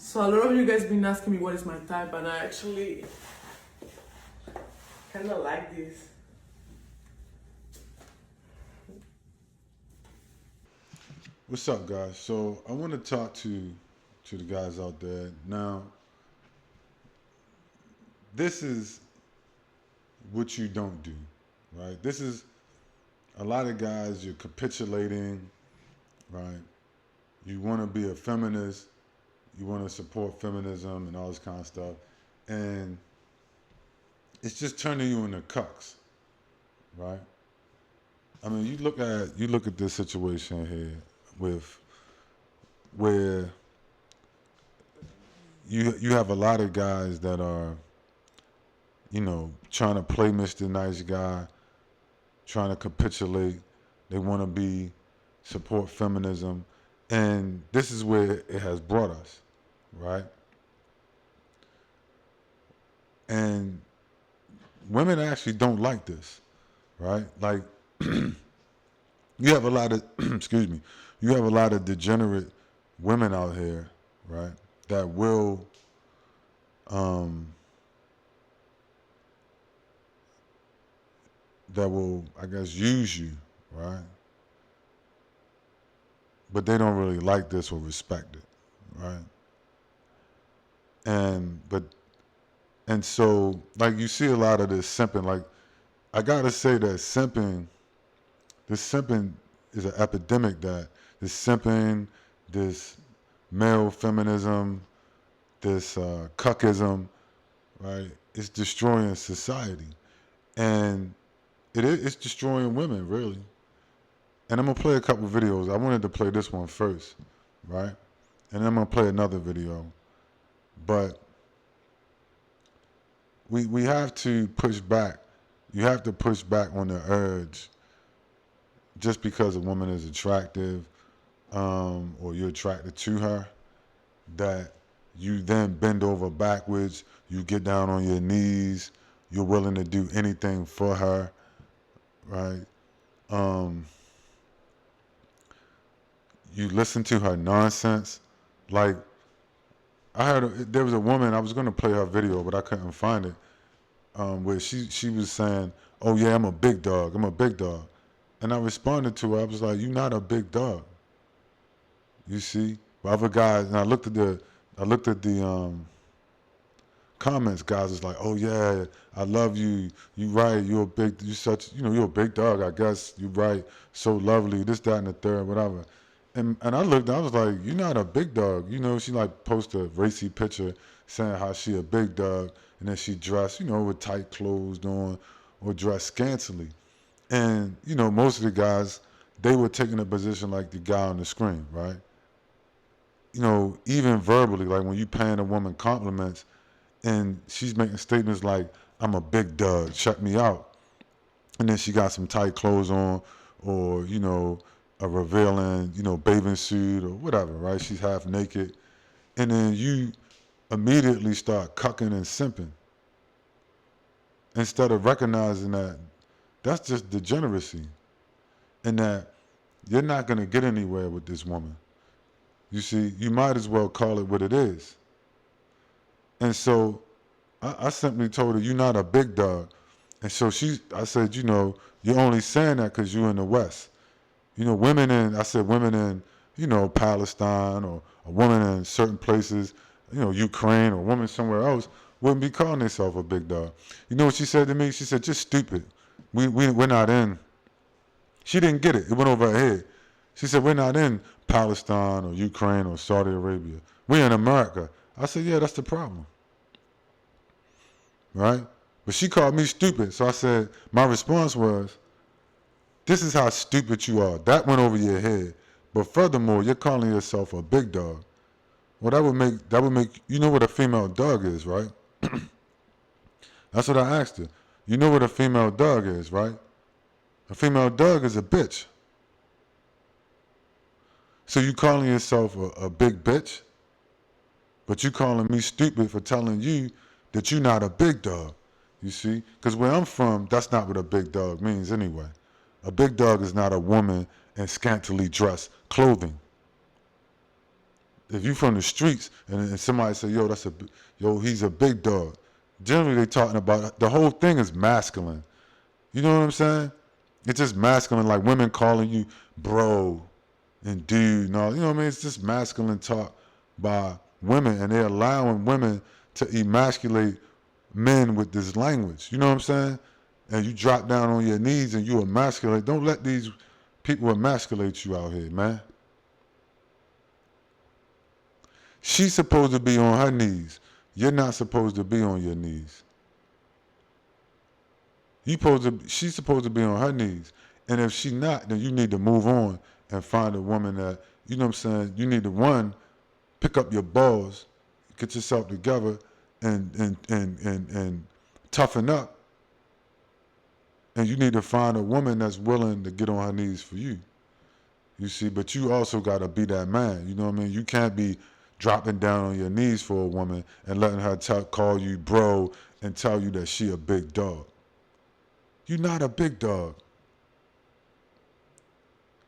So a lot of you guys been asking me what is my type, and I actually kind of like this. What's up, guys? So I want to talk to the guys out there now. This is what you don't do, right? This is a lot of guys. You're capitulating, right? You want to be a feminist. You want to support feminism and all this kind of stuff, and it's just turning you into cucks, right? I mean, you look at this situation here with where you have a lot of guys that are, trying to play Mr. Nice Guy, trying to capitulate. They want to be support feminism, and this is where it has brought us, right? And women actually don't like this, right? Like you have a lot of excuse me, you have a lot of degenerate women out here, right? That will um, I guess use you, right? But they don't really like this or respect it, right? And but and so like you see a lot of this simping. Like I gotta say that this simping is an epidemic. That this simping, this male feminism, this cuckism, right? It's destroying society, and it's destroying women really. And I'm gonna play a couple videos. I wanted to play this one first, right? And then I'm gonna play another video. But we have to push back. You have to push back on the urge just because a woman is attractive, or you're attracted to her, that you then bend over backwards, you get down on your knees, you're willing to do anything for her, right? Um, you listen to her nonsense. Like I heard there was a woman. I was gonna play her video, but I couldn't find it. Where she was saying, "Oh yeah, I'm a big dog. I'm a big dog," and I responded to her. I was like, "You're not a big dog." You see, but other guys, and I looked at the comments. Guys was like, "Oh yeah, I love you. You right. You're a big dog. I guess you right. So lovely. This, that, and the third, whatever." And I looked. I was like, "You're not a big dog." She like posted a racy picture saying how she a big dog, and then she dressed, with tight clothes on or dressed scantily. And most of the guys, they were taking a position like the guy on the screen, right? Even verbally, like when you paying a woman compliments and she's making statements like, "I'm a big dog, check me out," and then she got some tight clothes on, or a revealing, bathing suit or whatever, right? She's half naked, and then you immediately start cucking and simping instead of recognizing that that's just degeneracy, and that you're not going to get anywhere with this woman. You see, you might as well call it what it is. And so I simply told her, "You're not a big dog." And so I said, "You're only saying that because you're in the West. Women in, Palestine, or a woman in certain places, Ukraine, or a woman somewhere else wouldn't be calling themselves a big dog." You know what she said to me? She said, "Just stupid. We're not in." She didn't get it. It went over her head. She said, "We're not in Palestine or Ukraine or Saudi Arabia. We're in America." I said, "Yeah, that's the problem." Right? But she called me stupid. So I said, my response was, "This is how stupid you are." That went over your head. But furthermore, you're calling yourself a big dog. Well, that would make, you know what a female dog is, right? That's what I asked her. You know what a female dog is, right? A female dog is a bitch. So you calling yourself a big bitch, but you calling me stupid for telling you that you're not a big dog. You see? Because where I'm from, that's not what a big dog means anyway. A big dog is not a woman in scantily dressed clothing. if you from the streets and somebody say, yo, he's a big dog. Generally, they talking about the whole thing is masculine. You know what I'm saying? It's just masculine, like women calling you bro and dude and all. You know what I mean? It's just masculine talk by women, and they're allowing women to emasculate men with this language. You know what I'm saying? And you drop down on your knees and you emasculate. Don't let these people emasculate you out here, man. She's supposed to be on her knees. You're not supposed to be on your knees. She's supposed to be on her knees. And if she's not, then you need to move on and find a woman that, you know what I'm saying, you need to, one, pick up your balls, get yourself together, and toughen up. And you need to find a woman that's willing to get on her knees for you. You see, but you also got to be that man. You know what I mean? You can't be dropping down on your knees for a woman and letting her call you bro and tell you that she a big dog. You're not a big dog,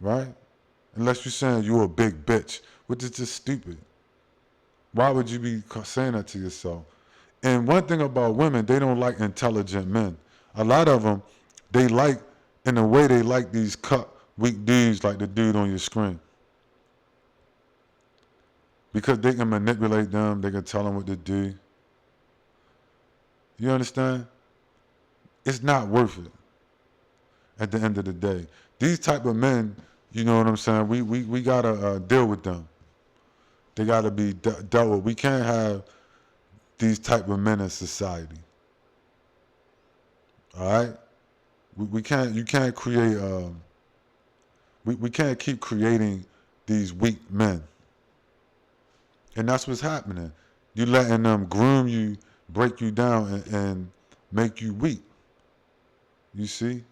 right? Unless you're saying you're a big bitch, which is just stupid. Why would you be saying that to yourself? And one thing about women, they don't like intelligent men. A lot of them, they like, in a way, they like these cut, weak dudes like the dude on your screen. Because they can manipulate them, they can tell them what to do. You understand? It's not worth it at the end of the day. These type of men, you know what I'm saying, we got to deal with them. They got to be dealt with. We can't have these type of men in society. All right? We can't, you can't create, we can't keep creating these weak men. And that's what's happening. You're letting them groom you, break you down, and make you weak. You see?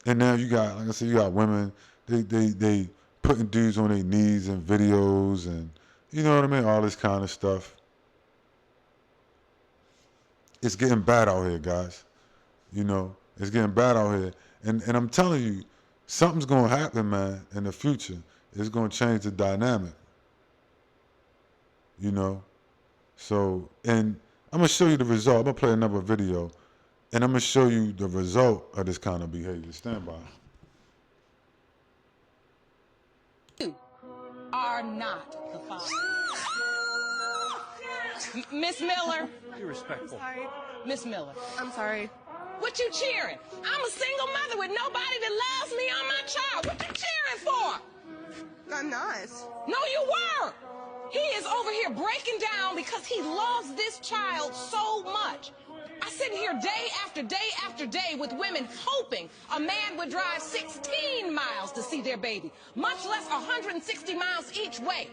And now you got, like I said, you got women, they putting dudes on their knees in videos and, you know what I mean, all this kind of stuff. It's getting bad out here, guys. You know, it's getting bad out here. And I'm telling you, something's going to happen, man, in the future. It's going to change the dynamic. You know? So, and I'm going to show you the result. I'm going to play another video, and I'm going to show you the result of this kind of behavior. Stand by. You are not the father. Miss Miller. Be respectful. I'm sorry. Miss Miller. I'm sorry. What you cheering? I'm a single mother with nobody that loves me or my child. What you cheering for? I'm not. No, you were. He is over here breaking down because he loves this child so much. I sit here day after day after day with women hoping a man would drive 16 miles to see their baby, much less 160 miles each way,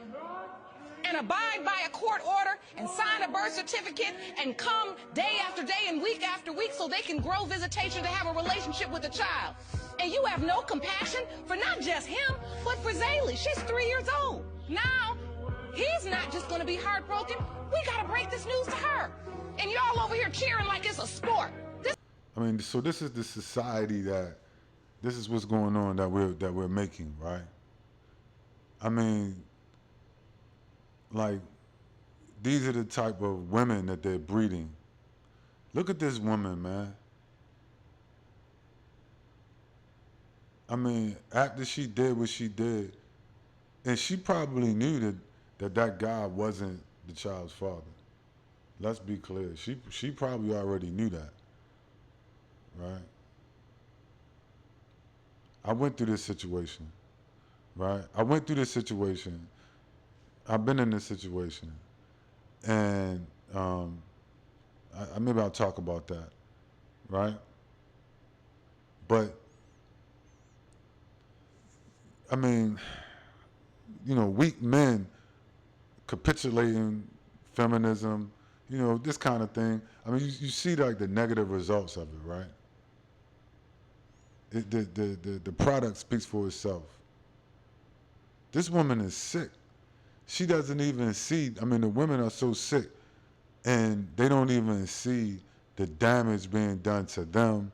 and abide by a court order and sign a birth certificate and come day after day and week after week so they can grow visitation to have a relationship with the child. And you have no compassion for not just him, but for Zaylee. She's 3 years old. Now, he's not just going to be heartbroken. We got to break this news to her. And y'all over here cheering like it's a sport. I mean, so this is the society this is what's going on that we're making, right? I mean, like, these are the type of women that they're breeding. Look at this woman, man. I mean, after she did what she did, and she probably knew that guy wasn't the child's father. Let's be clear. She probably already knew that, right? I went through this situation, right? I've been in this situation, and maybe I'll talk about that, right? But I mean, you know, weak men capitulating feminism, you know, this kind of thing. I mean, you see like the negative results of it, right? The product speaks for itself. This woman is sick. She doesn't even see, I mean, the women are so sick and they don't even see the damage being done to them,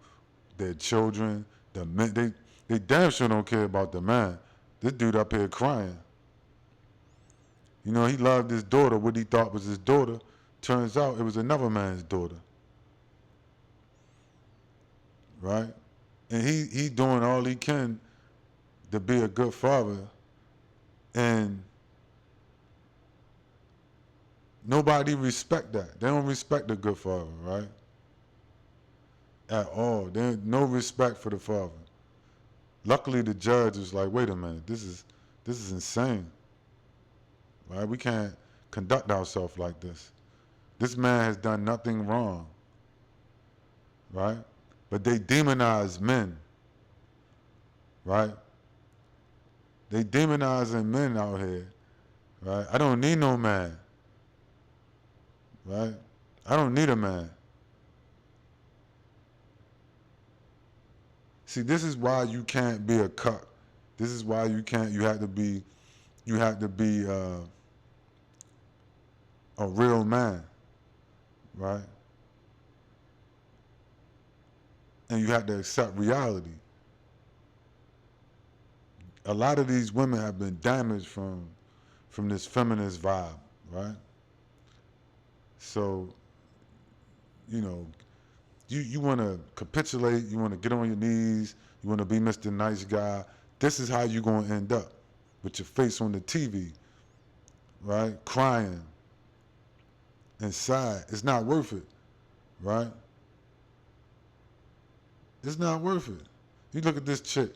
their children, the men. They damn sure don't care about the man. This dude up here crying. You know, he loved his daughter. What he thought was his daughter, turns out it was another man's daughter. Right? And he doing all he can to be a good father, and nobody respect that. They don't respect a good father, right? At all. There's no respect for the father. Luckily, the judge was like, "Wait a minute, this is insane, right? We can't conduct ourselves like this. This man has done nothing wrong, right? But they demonize men, right? They demonizing men out here, right? I don't need no man, right? I don't need a man. See, this is why you can't be a cuck. This is why you can't. You have to be a real man, right? And you have to accept reality. A lot of these women have been damaged from this feminist vibe, right? So, you know, you want to capitulate, you want to get on your knees, you want to be Mr. Nice Guy. This is how you're going to end up, with your face on the TV, right? Crying and sad. It's not worth it, right? It's not worth it. You look at this chick,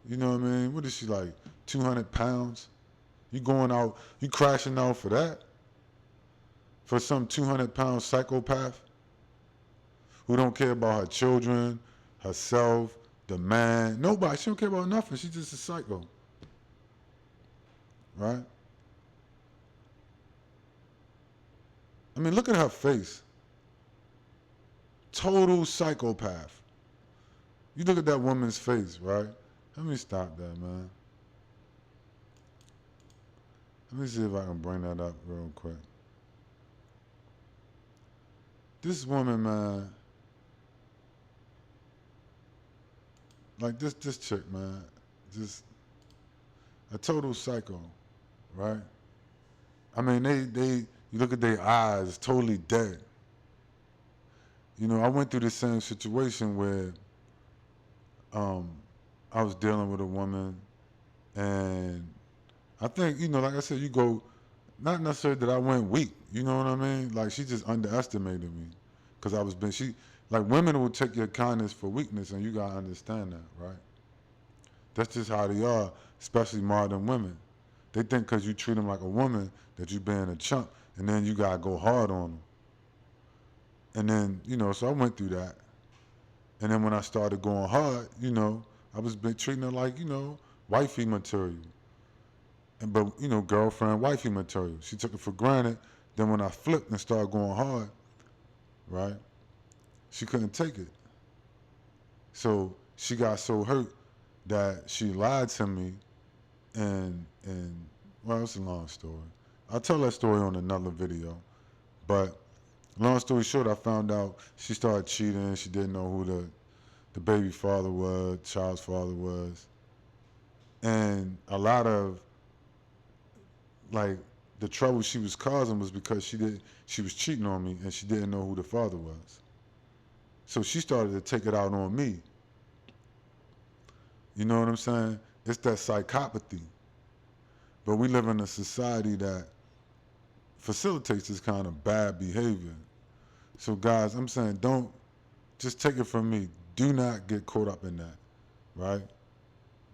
you know what I mean? What is she, like, 200 pounds? You going out, you crashing out for that? For some 200-pound psychopath who don't care about her children, herself, the man, nobody. She don't care about nothing. She's just a psycho, right? I mean, look at her face. Total psychopath. You look at that woman's face, right? Let me stop that, man. Let me see if I can bring that up real quick. This woman, man, like this chick, man, just a total psycho, right? I mean, you look at their eyes, totally dead. You know, I went through the same situation where I was dealing with a woman, and I think, you know, like I said, you go, not necessarily that I went weak, you know what I mean? Like, she just underestimated me, because like, women will take your kindness for weakness, and you gotta understand that, right? That's just how they are, especially modern women. They think because you treat them like a woman that you being a chump, and then you gotta go hard on them. And then, you know, so I went through that. And then when I started going hard, you know, I was treating her like, you know, wifey material. But, you know, girlfriend, wifey material. She took it for granted. Then when I flipped and started going hard, right, she couldn't take it. So she got so hurt that she lied to me, and well, it's a long story. I'll tell that story on another video. But long story short, I found out she started cheating. She didn't know who the baby father was, child's father was. And a lot of, like, the trouble she was causing was because she was cheating on me, and she didn't know who the father was. So she started to take it out on me. You know what I'm saying? It's that psychopathy. But we live in a society that facilitates this kind of bad behavior. So guys, I'm saying, don't, just take it from me. Do not get caught up in that, right?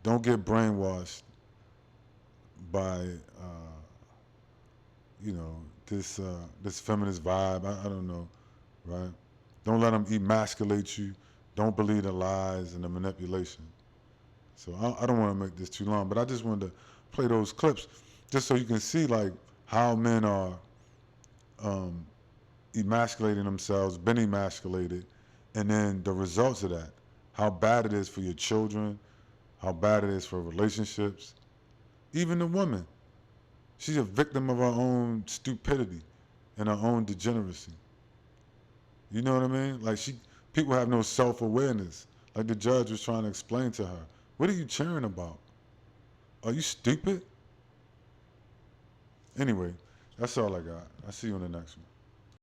Don't get brainwashed by, you know, this feminist vibe. I don't know, right? Don't let them emasculate you. Don't believe the lies and the manipulation. So I don't want to make this too long, but I just wanted to play those clips just so you can see, like, how men are emasculating themselves, been emasculated, and then the results of that. How bad it is for your children, how bad it is for relationships. Even the woman, she's a victim of her own stupidity and her own degeneracy. You know what I mean? Like, people have no self-awareness. Like the judge was trying to explain to her, what are you cheering about? Are you stupid? Anyway, that's all I got. I'll see you on the next one.